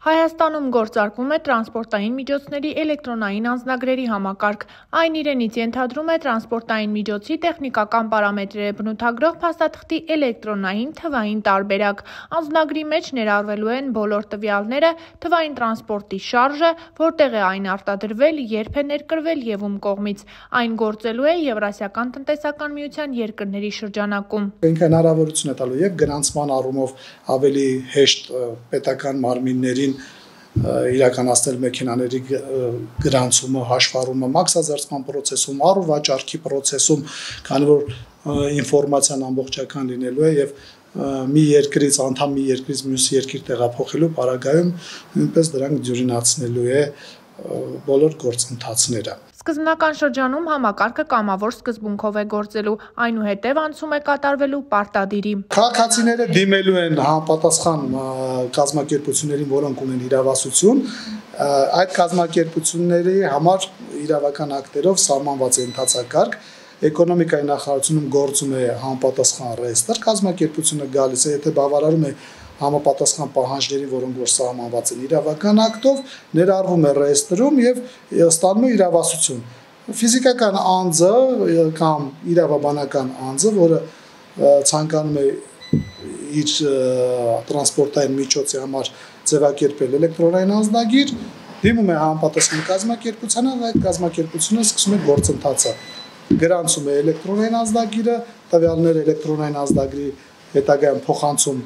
Հայաստանում գործարկվում է տրանսպորտային միջոցների էլեկտրոնային անձնագրերի համակարգ։ Այն իրենից ենթադրում է տրանսպորտային միջոցի տեխնիկական պարամետրերը բնութագրող փաստաթղթի էլեկտրոնային թվային տարբերակ։ Անձնագրի մեջ ներառվելու են բոլոր տվյալները, թվային տրանսպորտի շարժը, որտեղ է այն արտադրվել, երբ է ներկրվել և ում կողմից։ Այն գործելու է Եվրասիական տնտեսական միության երկրների շրջանակում։ Ինքը հնարավորություն է տալու և գրանցման առումով ավելի հեշտ պետական մարմիններին իրականացնել մեքենաների գրանցումը, հաշվառումը, մաքսազերծման պրոցեսում, առու վաճառքի պրոցեսում, քանի որ ինֆորմացիան ամբողջական լինելու է և մի երկրից անդամ մի երկրից մյուս երկիր տեղափոխելու պարագայում նույնպես դրանք դյուրինացնելու է բոլոր գործընթացները։ Սկզբնական շրջանում համակարգը կամավոր սկզբունքով է գործելու, այնուհետև անցում է կատարվելու պարտադիրի։ Քաղաքացիները դիմելու են համապատասխան կազմակերպություններին, որոնք ունեն իրավասություն, այդ կազմակերպությունների համար իրավական ակտերով սահմանված է ընթացակարգ, էկոնոմիկայի նախարարությունում գործում է համապատասխան ռեեստր, կազմակերպությունը գալիս է, եթե բավարարում է համապատասխան պահանջների, որոնք որ սահմանված են իրավական ակտով, ներառվում է ռեեստրում և ստանում է իրավասություն։ Ֆիզիկական անձը կամ իրավաբանական անձը, որը ցանկանում է իր տրանսպորտային միջոցի համար ձևակերպել էլեկտրոնային անձնագիր, դիմում է համապատասխան կազմակերպությանը, այդ կազմակերպությունը սկսում է գործընթացը։ Գրանցում է էլեկտրոնային անձնագիրը, տվյալները էլեկտրոնային անձնագրի հետագայում փոխանցում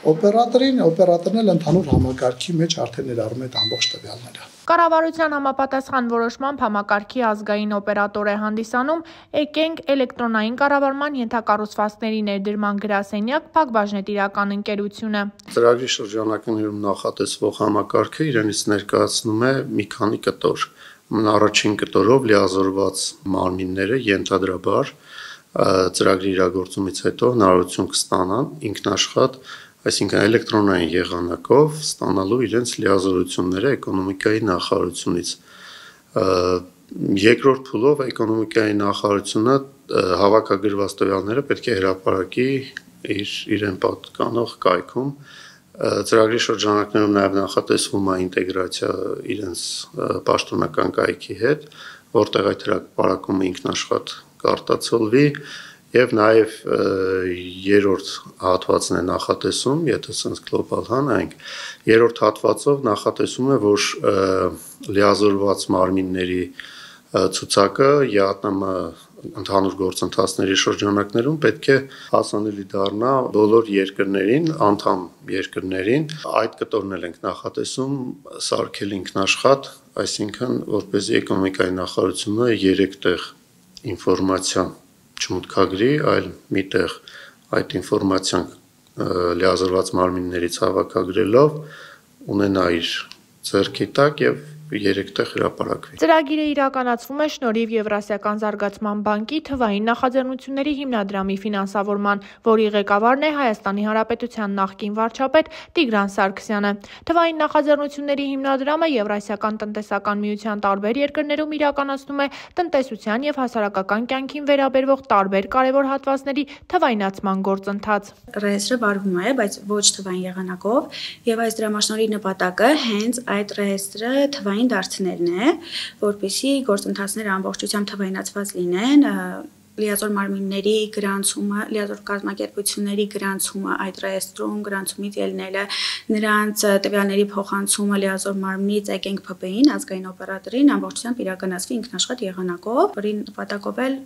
օպերատորին, օպերատորն էլ ընդհանուր համակարգի մեջ արդեն ներառում է այդ ամբողջ տվյալները։ Կառավարության համապատասխան որոշմամբ համակարգի ազգային օպերատոր է հանդիսանում «Էկենք» էլեկտրոնային կառավարման ենթակառուցվածքների ներդրման գրասենյակ փակbaşնետիրական ընկերությունը։ Ծրագրի շրջանակներում նախատեսվող համակարգը իրենից ներկայացնում է մի քանի կտոր։ Առաջին կտորով լիազորված մարմինները ենթադրաբար ծրագրի իրագործումից հետո հնարավորություն կստանան ինքնաշխատ, այսինքն էլեկտրոնային եղանակով ստանալու իրենց լիազորությունները էկոնոմիկայի նախարարությունից։ Երկրորդ փուլով էկոնոմիկայի նախարարությունը հավաքագրված տվյալները պետք է հրապարակի իրեն պատկանող կայքում։ Ծրագրի շրջանակներում նաև նախատեսվում է ինտեգրացիա իրենց պաշտոնական կայքի հետ, որտեղ այդ հրապարակումը ինքնաշխատ կարտացոլվի և նաև երրորդ հատվածն է նախատեսում, եթե սենց գլոբալ հանենք, երրորդ հատվածով նախատեսում է, որ լիազորված մարմինների ցուցակը ԵԱՏՄ ընդհանուր գործընթացների շրջանակներում պետք է հասանելի դառնա բոլոր երկրներին, անդամ երկրներին։ Այդ կտորն էլ ենք նախատեսում սարքել ինքնաշխատ, այսինքն որպեսզի էկոնոմիկայի նախարարությունը 3 տեղ ինֆորմացիա չմուտքագրի, այլ մի տեղ այդ ինֆորմացիան լիազորված մարմիններից հավաքագրելով ունենա իր ձեռքի տակ և 3 տեղ հրապարակվի։ Ծրագիրը իրականացվում է շնորհիվ Եվրասիական զարգացման բանկի թվային նախաձեռնությունների հիմնադրամի ֆինանսավորման, որի ղեկավարն է Հայաստանի Հանրապետության նախկին վարչապետ Տիգրան Սարգսյանը։ Թվային նախաձեռնությունների հիմնադրամը Եվրասիական տնտեսական միության տարբեր երկրներում իրականացնում է տնտեսության և հասարակական կյանքին վերաբերվող տարբեր կարևոր հատվածների թվայնացման գործընթաց։ Ռեեստրը վարվում է, բայց ոչ թվային եղանակով, եւ այս դրամաշնորհի նպատակը հենց այդ ռեեստրը թվային դարձնելն է, որպեսզի գործընթացները ամբողջությամբ թվայնացված լինեն, լիազոր մարմինների գրանցումը, լիազոր կազմակերպությունների գրանցումը այդ ռեեստրում, գրանցումից ելնելը, նրանց տվյալների փոխանցումը լիազոր մարմնից Էկենք ՓՊ-ին, ազգային օպերատորին ամբողջությամբ իրականացվի ինքնաշխատ եղանակով, որի նպատակով էլ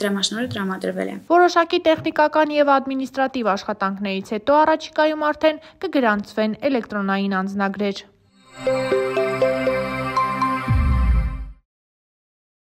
դրամաշնորհը տրամադրվել է։ Որոշակի տեխնիկական և ադմինիստրատիվ աշխատանքներից հետո առաջիկայում արդեն կգրանցվեն էլեկտրոնային անձնագրեր։